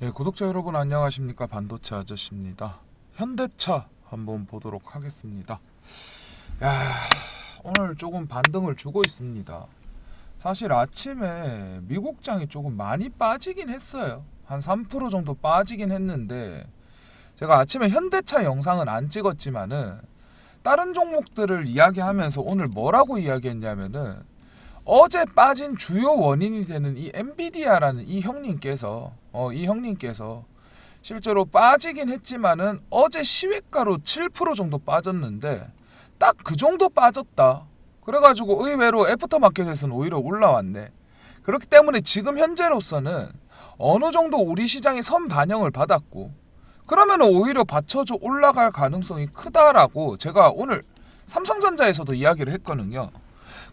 예, 구독자 여러분 안녕하십니까. 반도체 아저씨입니다. 현대차 한번 보도록 하겠습니다. 야, 오늘 조금 반등을 주고 있습니다. 사실 아침에 미국장이 조금 많이 빠지긴 했어요. 한 3% 정도 빠지긴 했는데 제가 아침에 현대차 영상은 안 찍었지만은 다른 종목들을 이야기하면서 오늘 뭐라고 이야기했냐면은 어제 빠진 주요 원인이 되는 이 엔비디아라는 이 형님께서 실제로 빠지긴 했지만은 어제 시외가로 7% 정도 빠졌는데 딱 그 정도 빠졌다. 그래가지고 의외로 애프터마켓에서는 오히려 올라왔네. 그렇기 때문에 지금 현재로서는 어느 정도 우리 시장이 선 반영을 받았고 그러면 오히려 받쳐줘 올라갈 가능성이 크다라고 제가 오늘 삼성전자에서도 이야기를 했거든요.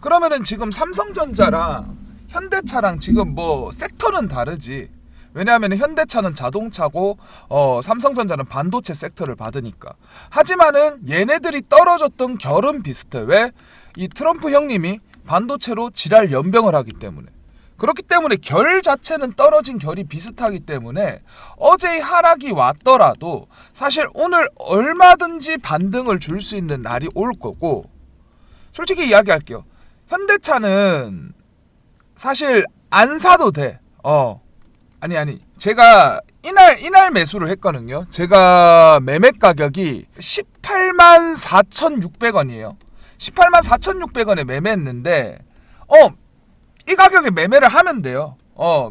그러면은 지금 삼성전자랑 현대차랑 지금 뭐 섹터는 다르지. 왜냐하면 현대차는 자동차고 삼성전자는 반도체 섹터를 받으니까. 하지만은 얘네들이 떨어졌던 결은 비슷해. 왜? 이 트럼프 형님이 반도체로 지랄 연병을 하기 때문에. 그렇기 때문에 결 자체는 떨어진 결이 비슷하기 때문에 어제의 하락이 왔더라도 사실 오늘 얼마든지 반등을 줄 수 있는 날이 올 거고, 솔직히 이야기할게요. 현대차는 사실 안 사도 돼. 아니. 제가 이날 매수를 했거든요. 제가 매매 가격이 18만 4,600원이에요. 18만 4,600원에 매매했는데, 이 가격에 매매를 하면 돼요.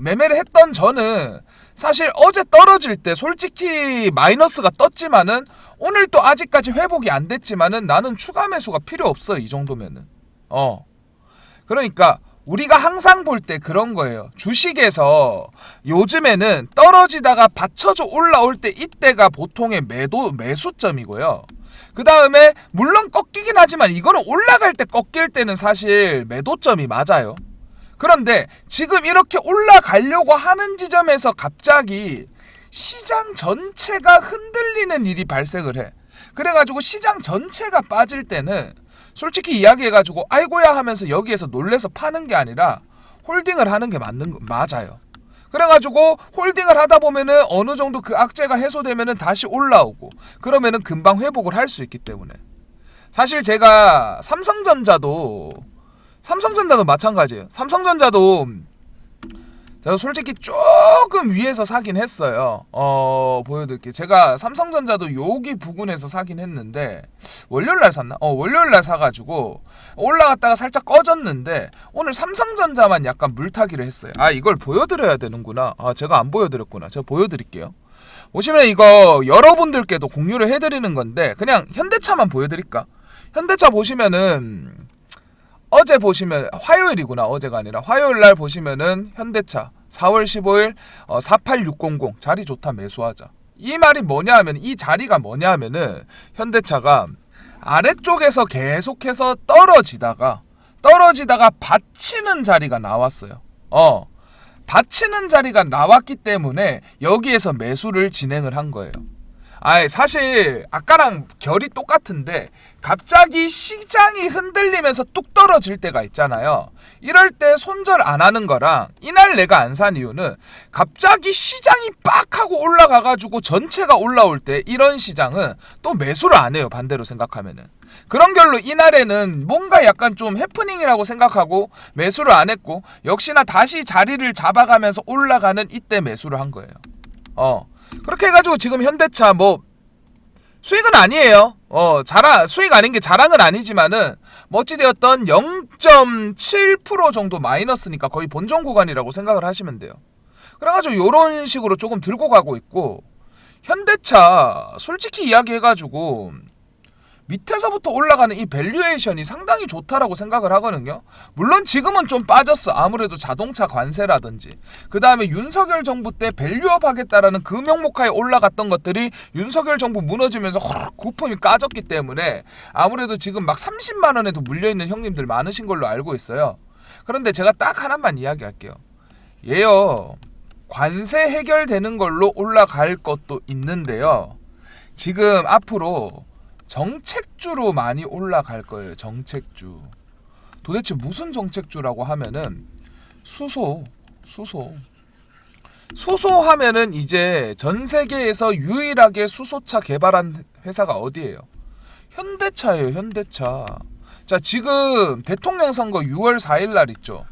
매매를 했던 저는 사실 어제 떨어질 때 솔직히 마이너스가 떴지만은 오늘 또 아직까지 회복이 안 됐지만은 나는 추가 매수가 필요 없어. 이 정도면은. 그러니까 우리가 항상 볼 때 그런 거예요. 주식에서 요즘에는 떨어지다가 받쳐줘 올라올 때 이때가 보통의 매수점이고요. 그 다음에 물론 꺾이긴 하지만 이거는 올라갈 때 꺾일 때는 사실 매도점이 맞아요. 그런데 지금 이렇게 올라가려고 하는 지점에서 갑자기 시장 전체가 흔들리는 일이 발생을 해. 그래가지고 시장 전체가 빠질 때는 솔직히 이야기해가지고 아이고야 하면서 여기에서 놀래서 파는 게 아니라 홀딩을 하는 게 맞아요. 그래가지고 홀딩을 하다 보면은 어느 정도 그 악재가 해소되면은 다시 올라오고 그러면은 금방 회복을 할 수 있기 때문에. 사실 제가 삼성전자도 마찬가지예요. 삼성전자도 제가 솔직히 조금 위에서 사긴 했어요. 보여드릴게요. 제가 삼성전자도 여기 부근에서 사긴 했는데 월요일날 샀나? 월요일날 사가지고 올라갔다가 살짝 꺼졌는데 오늘 삼성전자만 약간 물타기를 했어요. 이걸 보여드려야 되는구나. 제가 안 보여드렸구나. 제가 보여드릴게요. 보시면 이거 여러분들께도 공유를 해드리는 건데 그냥 현대차만 보여드릴까? 현대차 보시면은 어제 보시면 화요일이구나. 어제가 아니라 화요일날 보시면은 현대차 4월 15일 48600 자리 좋다 매수하자. 이 말이 뭐냐 하면 이 자리가 뭐냐 하면은 현대차가 아래쪽에서 계속해서 떨어지다가 받치는 자리가 나왔어요. 받치는 자리가 나왔기 때문에 여기에서 매수를 진행을 한 거예요. 사실 아까랑 결이 똑같은데 갑자기 시장이 흔들리면서 뚝 떨어질 때가 있잖아요. 이럴 때 손절 안 하는 거랑 이날 내가 안 산 이유는 갑자기 시장이 빡 하고 올라가가지고 전체가 올라올 때 이런 시장은 또 매수를 안 해요. 반대로 생각하면은. 그런 결로 이날에는 뭔가 약간 좀 해프닝이라고 생각하고 매수를 안 했고 역시나 다시 자리를 잡아가면서 올라가는 이때 매수를 한 거예요. 그렇게 해가지고 지금 현대차 뭐 수익은 아니에요. 수익 아닌 게 자랑은 아니지만은 어찌되었던 0.7% 정도 마이너스니까 거의 본전 구간이라고 생각을 하시면 돼요. 그래가지고 요런 식으로 조금 들고 가고 있고, 현대차 솔직히 이야기해가지고 밑에서부터 올라가는 이 밸류에이션이 상당히 좋다라고 생각을 하거든요. 물론 지금은 좀 빠졌어. 아무래도 자동차 관세라든지 그 다음에 윤석열 정부 때 밸류업 하겠다라는 그 명목하에 올라갔던 것들이 윤석열 정부 무너지면서 부품이 까졌기 때문에 아무래도 지금 막 30만 원에도 물려있는 형님들 많으신 걸로 알고 있어요. 그런데 제가 딱 하나만 이야기할게요. 얘요, 관세 해결되는 걸로 올라갈 것도 있는데요. 지금 앞으로 정책주로 많이 올라갈 거예요. 정책주. 도대체 무슨 정책주라고 하면은 수소. 수소하면은 이제 전 세계에서 유일하게 수소차 개발한 회사가 어디예요? 현대차예요, 현대차. 자, 지금 대통령 선거 6월 4일 날 있죠.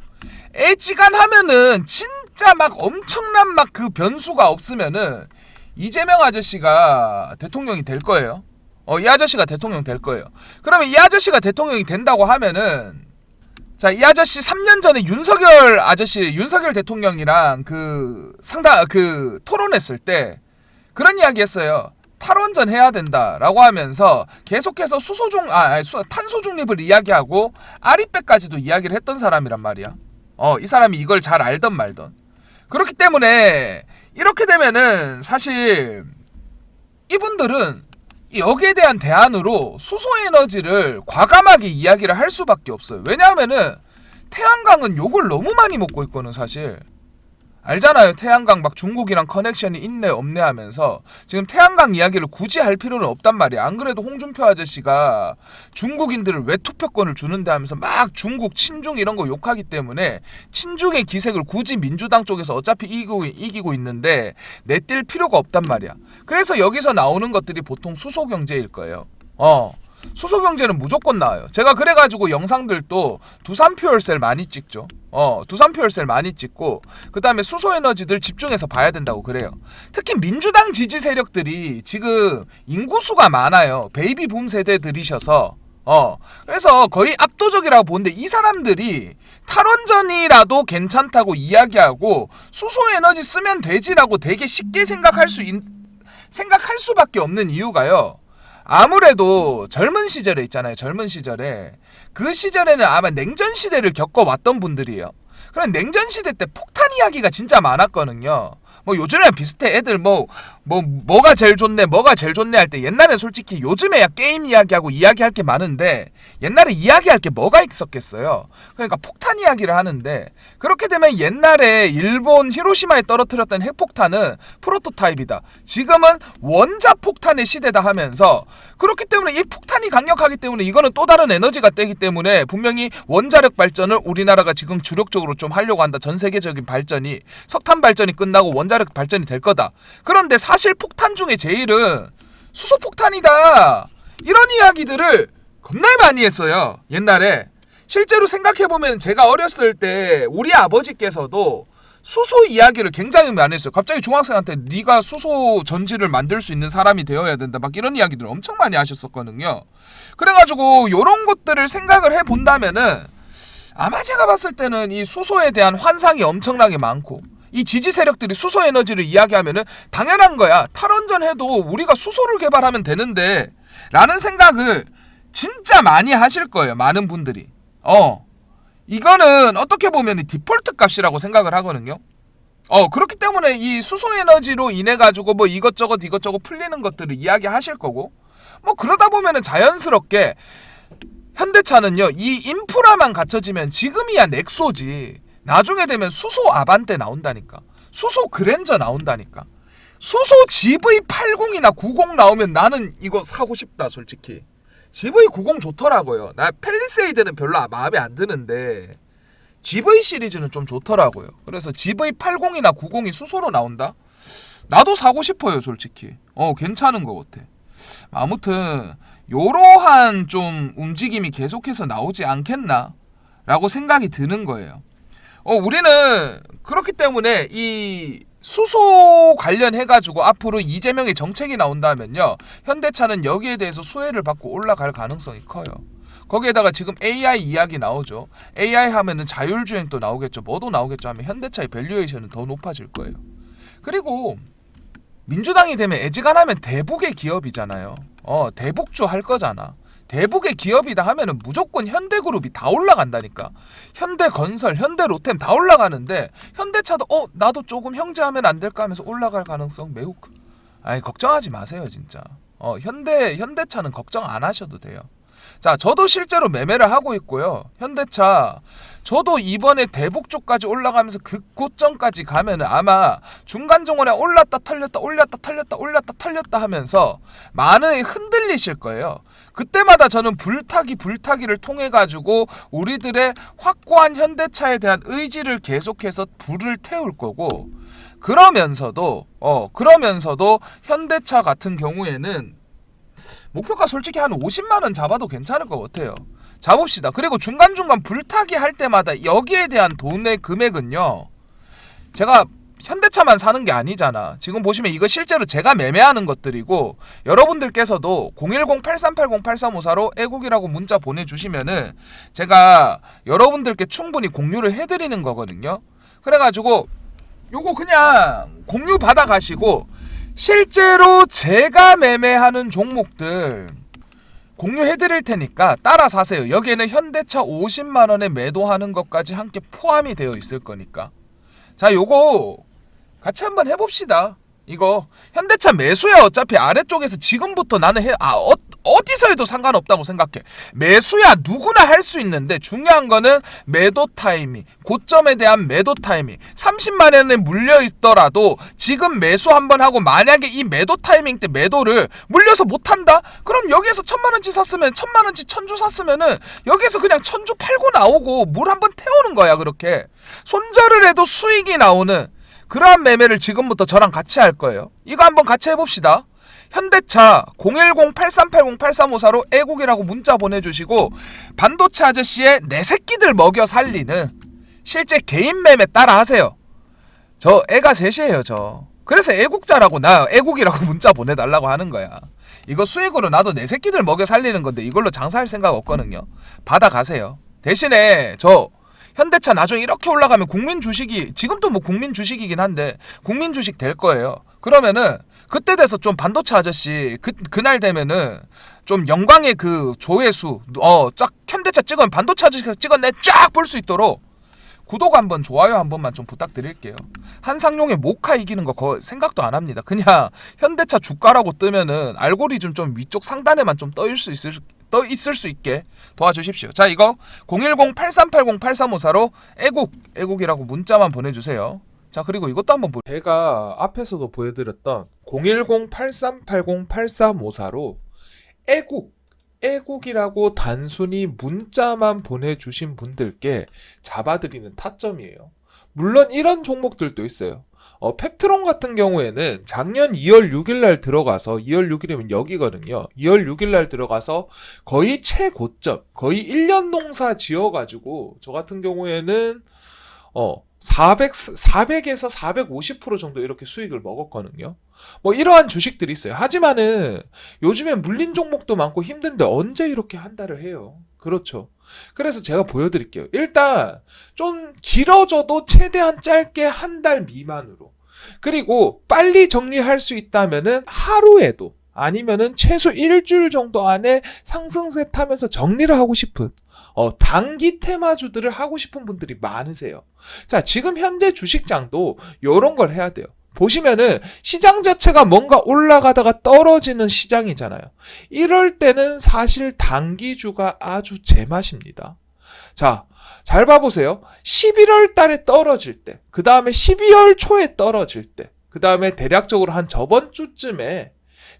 애지간하면은 진짜 막 엄청난 막 그 변수가 없으면은 이재명 아저씨가 대통령이 될 거예요. 이 아저씨가 대통령 될 거예요. 그러면 이 아저씨가 대통령이 된다고 하면은, 자, 이 아저씨 3년 전에 윤석열 대통령이랑 토론했을 때 그런 이야기 했어요. 탈원전 해야 된다라고 하면서 계속해서 탄소 중립을 이야기하고 아리백까지도 이야기를 했던 사람이란 말이야. 이 사람이 이걸 잘 알던 말던. 그렇기 때문에 이렇게 되면은 사실 이분들은 여기에 대한 대안으로 수소에너지를 과감하게 이야기를 할 수밖에 없어요. 왜냐하면은 태양광은 욕을 너무 많이 먹고 있거든 사실. 알잖아요. 태양광 막 중국이랑 커넥션이 있네 없네 하면서 지금 태양광 이야기를 굳이 할 필요는 없단 말이야. 안 그래도 홍준표 아저씨가 중국인들을 왜 투표권을 주는데 하면서 막 중국 친중 이런 거 욕하기 때문에 친중의 기색을 굳이 민주당 쪽에서 어차피 이기고 있는데 내뛸 필요가 없단 말이야. 그래서 여기서 나오는 것들이 보통 수소경제일 거예요. 수소경제는 무조건 나와요. 제가 그래가지고 영상들도 두산퓨얼셀 많이 찍죠. 두산퓨얼셀 많이 찍고 그 다음에 수소에너지들 집중해서 봐야 된다고 그래요. 특히 민주당 지지 세력들이 지금 인구수가 많아요. 베이비붐 세대들이셔서 그래서 거의 압도적이라고 보는데 이 사람들이 탈원전이라도 괜찮다고 이야기하고 수소에너지 쓰면 되지라고 되게 쉽게 생각할 수밖에 없는 이유가요. 아무래도 젊은 시절에 있잖아요. 젊은 시절에 그 시절에는 아마 냉전 시대를 겪어왔던 분들이에요. 그럼 냉전 시대 때 폭탄 이야기가 진짜 많았거든요. 뭐 요즘이랑 비슷해. 애들 뭐가 제일 좋네 할 때 옛날에 솔직히 요즘에야 게임 이야기하고 이야기할 게 많은데 옛날에 이야기할 게 뭐가 있었겠어요. 그러니까 폭탄 이야기를 하는데 그렇게 되면 옛날에 일본 히로시마에 떨어뜨렸던 핵폭탄은 프로토타입이다. 지금은 원자폭탄의 시대다 하면서 그렇기 때문에 이 폭탄이 강력하기 때문에 이거는 또 다른 에너지가 되기 때문에 분명히 원자력 발전을 우리나라가 지금 주력적으로 좀 하려고 한다. 전 세계적인 발전이 석탄 발전이 끝나고 원자력 발전이 될 거다. 그런데 사실 폭탄 중에 제일은 수소폭탄이다. 이런 이야기들을 겁나 많이 했어요. 옛날에. 실제로 생각해보면 제가 어렸을 때 우리 아버지께서도 수소 이야기를 굉장히 많이 했어요. 갑자기 중학생한테 네가 수소 전지를 만들 수 있는 사람이 되어야 된다. 막 이런 이야기들을 엄청 많이 하셨었거든요. 그래가지고 이런 것들을 생각을 해본다면은 아마 제가 봤을 때는 이 수소에 대한 환상이 엄청나게 많고 이 지지 세력들이 수소 에너지를 이야기하면은 당연한 거야. 탈원전 해도 우리가 수소를 개발하면 되는데 라는 생각을 진짜 많이 하실 거예요. 많은 분들이. 이거는 어떻게 보면 디폴트 값이라고 생각을 하거든요. 그렇기 때문에 이 수소 에너지로 인해 가지고 뭐 이것저것 풀리는 것들을 이야기하실 거고 뭐 그러다 보면은 자연스럽게 현대차는요. 이 인프라만 갖춰지면 지금이야 넥소지. 나중에 되면 수소 아반떼 나온다니까. 수소 그랜저 나온다니까. 수소 GV80이나 90 나오면 나는 이거 사고 싶다 솔직히. GV90 좋더라고요. 나 펠리세이드는 별로 마음에 안 드는데 GV 시리즈는 좀 좋더라고요. 그래서 GV80이나 90이 수소로 나온다? 나도 사고 싶어요 솔직히. 괜찮은 것 같아. 아무튼 요러한 좀 움직임이 계속해서 나오지 않겠나 라고 생각이 드는 거예요. 우리는 그렇기 때문에 이 수소 관련해가지고 앞으로 이재명의 정책이 나온다면요. 현대차는 여기에 대해서 수혜를 받고 올라갈 가능성이 커요. 거기에다가 지금 AI 이야기 나오죠. AI 하면은 자율주행 또 나오겠죠. 뭐도 나오겠죠 하면 현대차의 밸류에이션은 더 높아질 거예요. 그리고 민주당이 되면 애지간하면 대북의 기업이잖아요. 대북주 할 거잖아. 대북의 기업이다 하면은 무조건 현대그룹이 다 올라간다니까. 현대건설, 현대로템 다 올라가는데 현대차도 나도 조금 형제하면 안 될까 하면서 올라갈 가능성 매우 걱정하지 마세요 진짜. 현대차는 걱정 안 하셔도 돼요. 자, 저도 실제로 매매를 하고 있고요. 현대차 저도 이번에 대북 쪽까지 올라가면서 그 고점까지 가면은 아마 중간 정원에 올랐다 털렸다 하면서 많이 흔들리실 거예요. 그때마다 저는 불타기를 통해 가지고 우리들의 확고한 현대차에 대한 의지를 계속해서 불을 태울 거고 그러면서도 현대차 같은 경우에는 목표가 솔직히 한 50만원 잡아도 괜찮을 것 같아요. 잡읍시다. 그리고 중간중간 불타기 할 때마다 여기에 대한 돈의 금액은요, 제가 현대차만 사는 게 아니잖아. 지금 보시면 이거 실제로 제가 매매하는 것들이고, 여러분들께서도 010-8380-8354로 애국이라고 문자 보내주시면은 제가 여러분들께 충분히 공유를 해드리는 거거든요. 그래가지고 요거 그냥 공유 받아 가시고, 실제로 제가 매매하는 종목들 공유해드릴 테니까 따라 사세요. 여기에는 현대차 50만원에 매도하는 것까지 함께 포함이 되어 있을 거니까. 자, 요거 같이 한번 해봅시다. 이거 현대차 매수야. 어차피 아래쪽에서 지금부터 나는 어디서 해도 상관없다고 생각해. 매수야 누구나 할 수 있는데, 중요한 거는 매도 타이밍, 고점에 대한 매도 타이밍. 30만원에 물려 있더라도 지금 매수 한번 하고, 만약에 이 매도 타이밍 때 매도를 물려서 못한다? 그럼 여기에서 1000만원치 샀으면 1000만원치 1000주 샀으면은 여기에서 그냥 1000주 팔고 나오고 물 한번 태우는 거야. 그렇게 손절을 해도 수익이 나오는 그러한 매매를 지금부터 저랑 같이 할 거예요. 이거 한번 같이 해봅시다. 현대차 010-8380-8354로 애국이라고 문자 보내주시고, 반도체 아저씨의 내 새끼들 먹여 살리는 실제 개인 매매 따라 하세요. 저 애가 셋이에요. 저 그래서 애국자라고, 나 애국이라고 문자 보내달라고 하는 거야. 이거 수익으로 나도 내 새끼들 먹여 살리는 건데 이걸로 장사할 생각 없거든요. 받아가세요. 대신에 저 현대차 나중에 이렇게 올라가면 국민 주식이, 지금도 뭐 국민 주식이긴 한데 국민 주식 될 거예요. 그러면은 그때 돼서 좀 반도체 아저씨 그날 되면은 좀 영광의 그 조회수 쫙 현대차 찍은 반도체 아저씨가 찍었네 쫙 볼 수 있도록 구독 한번, 좋아요 한 번만 좀 부탁드릴게요. 한상용의 모카 이기는 거 거의 생각도 안 합니다. 그냥 현대차 주가라고 뜨면은 알고리즘 좀 위쪽 상단에만 좀 떠 있을 수 있게 도와주십시오. 자, 이거 010-8380-8354로 애국이라고 문자만 보내주세요. 자, 그리고 이것도 한번 제가 앞에서도 보여드렸던 010-8380-8354로 애국이라고 단순히 문자만 보내주신 분들께 잡아드리는 타점이에요. 물론 이런 종목들도 있어요. 펩트론 같은 경우에는 작년 2월 6일 날 들어가서, 2월 6일이면 여기거든요. 2월 6일 날 들어가서 거의 최고점, 거의 1년 농사 지어가지고 저 같은 경우에는 400에서 450% 정도 이렇게 수익을 먹었거든요. 뭐 이러한 주식들이 있어요. 하지만은 요즘에 물린 종목도 많고 힘든데 언제 이렇게 한 달을 해요? 그렇죠. 그래서 제가 보여드릴게요. 일단 좀 길어져도 최대한 짧게 한 달 미만으로, 그리고 빨리 정리할 수 있다면은 하루에도, 아니면은 최소 일주일 정도 안에 상승세 타면서 정리를 하고 싶은 단기 테마주들을 하고 싶은 분들이 많으세요. 자, 지금 현재 주식장도 요런 걸 해야 돼요. 보시면은 시장 자체가 뭔가 올라가다가 떨어지는 시장이잖아요. 이럴 때는 사실 단기주가 아주 제맛입니다. 자, 잘 봐보세요. 11월 달에 떨어질 때, 그 다음에 12월 초에 떨어질 때, 그 다음에 대략적으로 한 저번 주쯤에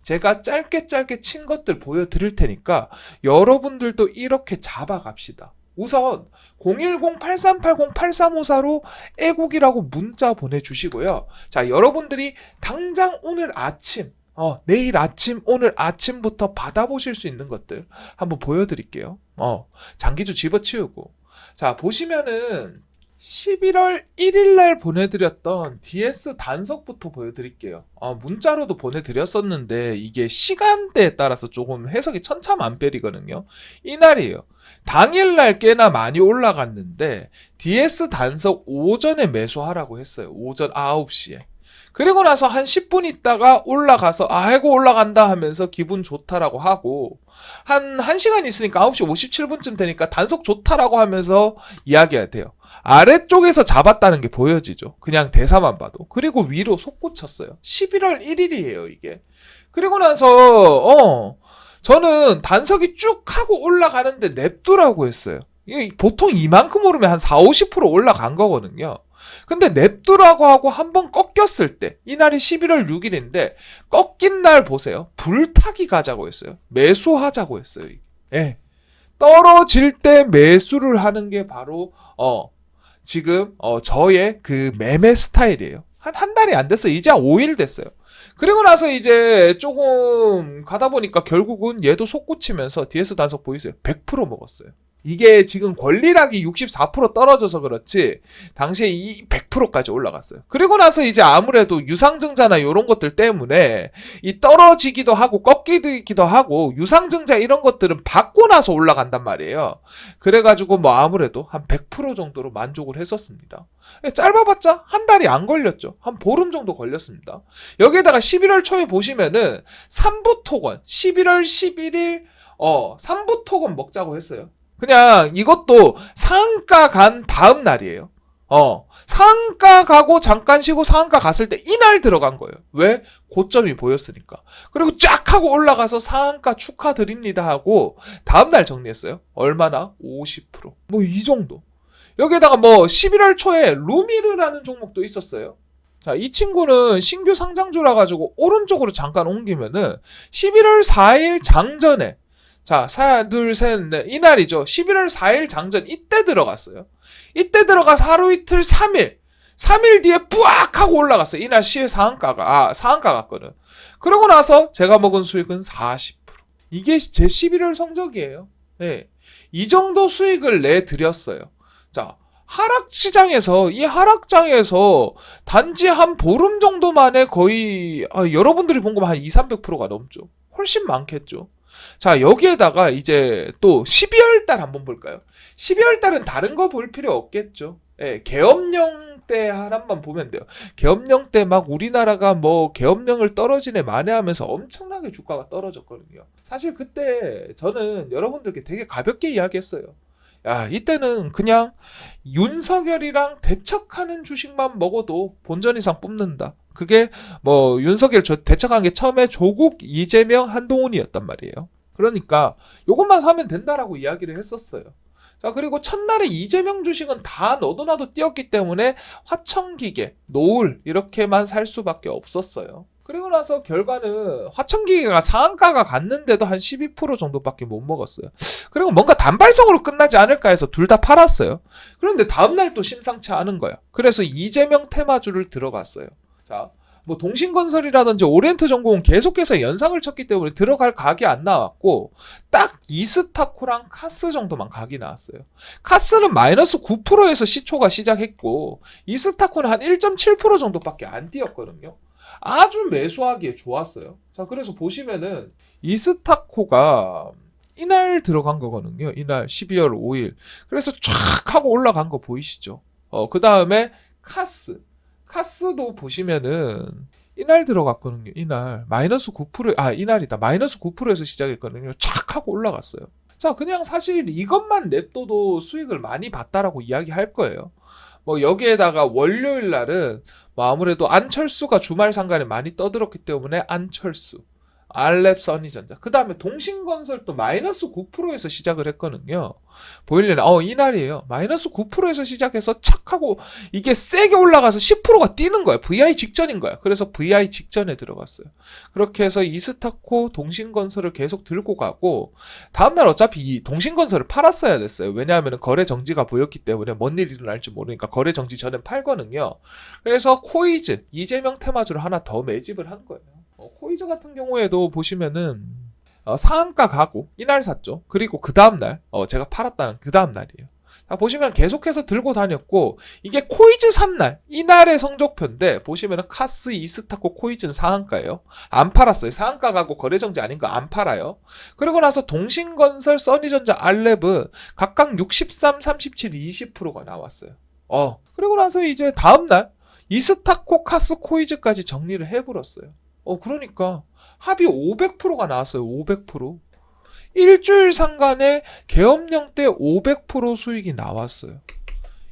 제가 짧게 친 것들 보여드릴 테니까 여러분들도 이렇게 잡아갑시다. 우선 010-8380-8354로 애국이라고 문자 보내주시고요. 자, 여러분들이 당장 오늘 아침, 내일 아침, 오늘 아침부터 받아보실 수 있는 것들 한번 보여드릴게요. 장기주 집어치우고. 자, 보시면은 11월 1일 날 보내드렸던 DS 단석부터 보여드릴게요. 문자로도 보내드렸었는데 이게 시간대에 따라서 조금 해석이 천차만별이거든요. 이날이에요. 당일날 꽤나 많이 올라갔는데 DS 단석 오전에 매수하라고 했어요. 오전 9시에. 그리고 나서 한 10분 있다가 올라가서 아이고 올라간다 하면서 기분 좋다라고 하고, 한 1시간 있으니까 9시 57분쯤 되니까 단속 좋다라고 하면서 이야기해야 돼요. 아래쪽에서 잡았다는 게 보여지죠. 그냥 대사만 봐도. 그리고 위로 솟구쳤어요. 11월 1일이에요 이게. 그리고 나서 저는 단석이 쭉 하고 올라가는데 냅두라고 했어요. 이게 보통 이만큼 오르면 한 40-50% 올라간 거거든요. 근데 냅두라고 하고 한번 꺾였을 때, 이날이 11월 6일인데 꺾인 날 보세요. 불타기 가자고 했어요. 매수하자고 했어요. 예. 떨어질 때 매수를 하는 게 바로 지금 저의 그 매매 스타일이에요. 한 달이 안 됐어요. 이제 한 5일 됐어요. 그리고 나서 이제 조금 가다 보니까 결국은 얘도 솟구치면서 DS 단속 보이세요? 100% 먹었어요. 이게 지금 권리락이 64% 떨어져서 그렇지 당시에 이 100%까지 올라갔어요. 그리고 나서 이제 아무래도 유상증자나 이런 것들 때문에 이 떨어지기도 하고 꺾이기도 하고 유상증자 이런 것들은 받고 나서 올라간단 말이에요. 그래가지고 뭐 아무래도 한 100% 정도로 만족을 했었습니다. 짧아봤자 한 달이 안 걸렸죠. 한 보름 정도 걸렸습니다. 여기에다가 11월 초에 보시면은 3부 토건 11월 11일 3부 토건 먹자고 했어요. 그냥 이것도 상한가 간 다음 날이에요. 상한가 가고 잠깐 쉬고 상한가 갔을 때 이날 들어간 거예요. 왜? 고점이 보였으니까. 그리고 쫙 하고 올라가서 상한가 축하드립니다 하고 다음날 정리했어요. 얼마나? 50%. 뭐 이 정도. 여기에다가 뭐 11월 초에 루미르라는 종목도 있었어요. 자, 이 친구는 신규 상장주라 가지고 오른쪽으로 잠깐 옮기면은 11월 4일 장전에 자, 하나, 둘, 셋, 넷. 이날이죠. 11월 4일 장전. 이때 들어갔어요. 이때 들어가서 하루 이틀 3일. 3일 뒤에 뿌악 하고 올라갔어요. 이날 상한가 갔거든. 그러고 나서 제가 먹은 수익은 40%. 이게 제 11월 성적이에요. 네. 이 정도 수익을 내드렸어요. 자, 이 하락장에서 단지 한 보름 정도 만에 거의, 여러분들이 본 거면 한 200~300%가 넘죠. 훨씬 많겠죠. 자, 여기에다가 이제 또 12월 달 한번 볼까요? 12월 달은 다른 거 볼 필요 없겠죠. 예, 계엄령 때 하나만 보면 돼요. 계엄령 때 막 우리나라가 뭐 계엄령을 떨어지네 만회하면서 엄청나게 주가가 떨어졌거든요. 사실 그때 저는 여러분들께 되게 가볍게 이야기했어요. 야, 이때는 그냥 윤석열이랑 대척하는 주식만 먹어도 본전 이상 뽑는다. 그게 뭐 윤석열 대척한 게 처음에 조국, 이재명, 한동훈이었단 말이에요. 그러니까 요것만 사면 된다라고 이야기를 했었어요. 자, 그리고 첫날에 이재명 주식은 다 너도 나도 뛰었기 때문에 화천기계, 노을 이렇게만 살 수밖에 없었어요. 그리고 나서 결과는 화천기계가 상한가가 갔는데도 한 12% 정도밖에 못 먹었어요. 그리고 뭔가 단발성으로 끝나지 않을까 해서 둘 다 팔았어요. 그런데 다음날 또 심상치 않은 거야. 그래서 이재명 테마주를 들어갔어요. 자, 뭐 동신건설이라든지 오리엔트전공은 계속해서 연상을 쳤기 때문에 들어갈 각이 안 나왔고 딱 이스타코랑 카스 정도만 각이 나왔어요. 카스는 마이너스 9%에서 시초가 시작했고 이스타코는 한 1.7% 정도밖에 안 뛰었거든요. 아주 매수하기에 좋았어요. 자, 그래서 보시면은 이스타코가 이날 들어간 거거든요. 이날 12월 5일. 그래서 쫙 하고 올라간 거 보이시죠? 그 다음에 카스도 보시면은 이날 들어갔거든요. 이날 마이너스 9%, 이날이다. 마이너스 9%에서 시작했거든요. 쫙 하고 올라갔어요. 자, 그냥 사실 이것만 냅둬도 수익을 많이 봤다라고 이야기할 거예요. 뭐 여기에다가 월요일 날은 뭐 아무래도 안철수가 주말 상간에 많이 떠들었기 때문에 안철수, 알랩, 써니전자. 그 다음에 동신건설도 마이너스 9%에서 시작을 했거든요. 보일래나? 이날이에요. 마이너스 9%에서 시작해서 착 하고 이게 세게 올라가서 10%가 뛰는 거야. VI 직전인 거야. 그래서 VI 직전에 들어갔어요. 그렇게 해서 이스타코, 동신건설을 계속 들고 가고 다음날 어차피 이 동신건설을 팔았어야 됐어요. 왜냐하면 거래 정지가 보였기 때문에 뭔 일이 일어날지 모르니까 거래 정지 전엔 팔거든요. 그래서 코이즈, 이재명 테마주를 하나 더 매집을 한 거예요. 코이즈 같은 경우에도 보시면은 상한가 가고 이날 샀죠. 그리고 그 다음날 제가 팔았다는 그 다음날이에요. 자, 보시면 계속해서 들고 다녔고 이게 코이즈 산 날 이날의 성적표인데 보시면은 카스, 이스타코, 코이즈는 상한가예요. 안 팔았어요. 상한가 가고 거래정지 아닌 거 안 팔아요. 그리고 나서 동신건설, 써니전자, 알랩은 각각 63, 37, 20%가 나왔어요. 그리고 나서 이제 다음날 이스타코, 카스, 코이즈까지 정리를 해버렸어요. 그러니까 합이 500%가 나왔어요. 500%. 일주일 상간에 계엄령 때 500% 수익이 나왔어요.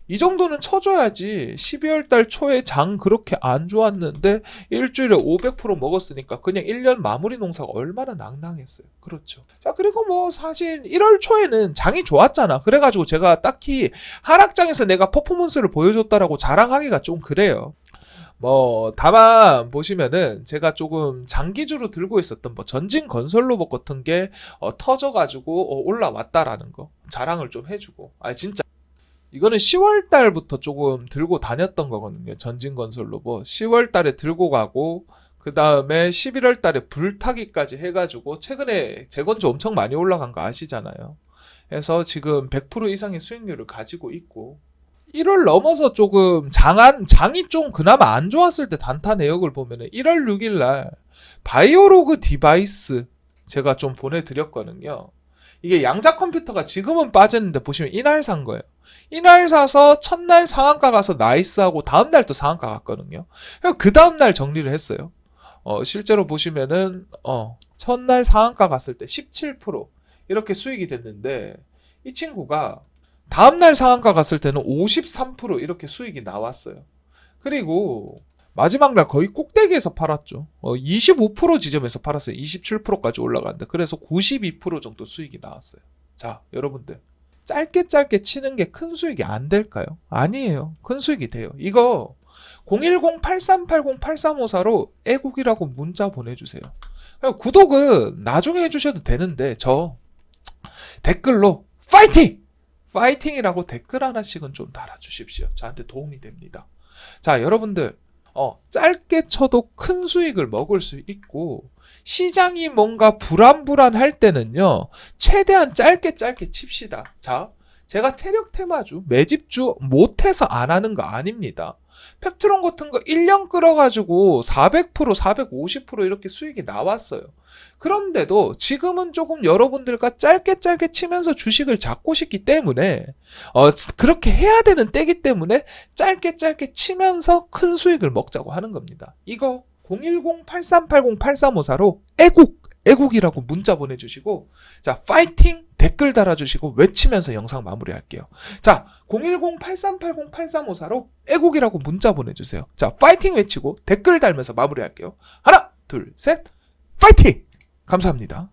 이 정도는 쳐줘야지. 12월 달 초에 장 그렇게 안 좋았는데 일주일에 500% 먹었으니까 그냥 1년 마무리 농사가 얼마나 낭낭했어요. 그렇죠. 자, 그리고 뭐 사실 1월 초에는 장이 좋았잖아. 그래가지고 제가 딱히 하락장에서 내가 퍼포먼스를 보여줬다라고 자랑하기가 좀 그래요. 뭐 다만 보시면은 제가 조금 장기주로 들고 있었던 뭐 전진건설로봇 같은 게 터져가지고 올라왔다라는 거 자랑을 좀 해주고 진짜 이거는 10월 달부터 조금 들고 다녔던 거거든요. 전진건설로버 10월 달에 들고 가고 그 다음에 11월 달에 불타기까지 해가지고 최근에 재건주 엄청 많이 올라간 거 아시잖아요. 그래서 지금 100% 이상의 수익률을 가지고 있고 1월 넘어서 조금 장이 좀 그나마 안 좋았을 때 단타 내역을 보면은 1월 6일 날 바이오로그 디바이스 제가 좀 보내드렸거든요. 이게 양자 컴퓨터가 지금은 빠졌는데 보시면 이날 산 거예요. 이날 사서 첫날 상한가 가서 나이스하고 다음날 또 상한가 갔거든요. 그 다음날 정리를 했어요. 실제로 보시면은 첫날 상한가 갔을 때 17% 이렇게 수익이 됐는데 이 친구가 다음날 상한가 갔을 때는 53% 이렇게 수익이 나왔어요. 그리고 마지막 날 거의 꼭대기에서 팔았죠. 25% 지점에서 팔았어요. 27%까지 올라갔는데 그래서 92% 정도 수익이 나왔어요. 자, 여러분들 짧게 치는 게 큰 수익이 안 될까요? 아니에요. 큰 수익이 돼요. 이거 010-8380-8354로 애국이라고 문자 보내주세요. 구독은 나중에 해주셔도 되는데 저 댓글로 파이팅! 파이팅이라고 댓글 하나씩은 좀 달아주십시오. 저한테 도움이 됩니다. 자, 여러분들 짧게 쳐도 큰 수익을 먹을 수 있고 시장이 뭔가 불안할 때는요 최대한 짧게 칩시다. 자, 제가 태력 테마주 매집주 못해서 안 하는 거 아닙니다. 펩트론 같은 거 1년 끌어가지고 400% 450% 이렇게 수익이 나왔어요. 그런데도 지금은 조금 여러분들과 짧게 치면서 주식을 잡고 싶기 때문에 그렇게 해야 되는 때기 때문에 짧게 치면서 큰 수익을 먹자고 하는 겁니다. 이거 010-8380-8354로 애국이라고 문자 보내주시고 자 파이팅 댓글 달아주시고 외치면서 영상 마무리할게요. 자 010-8380-8354로 애국이라고 문자 보내주세요. 자 파이팅 외치고 댓글 달면서 마무리할게요. 하나 둘 셋 파이팅! 감사합니다.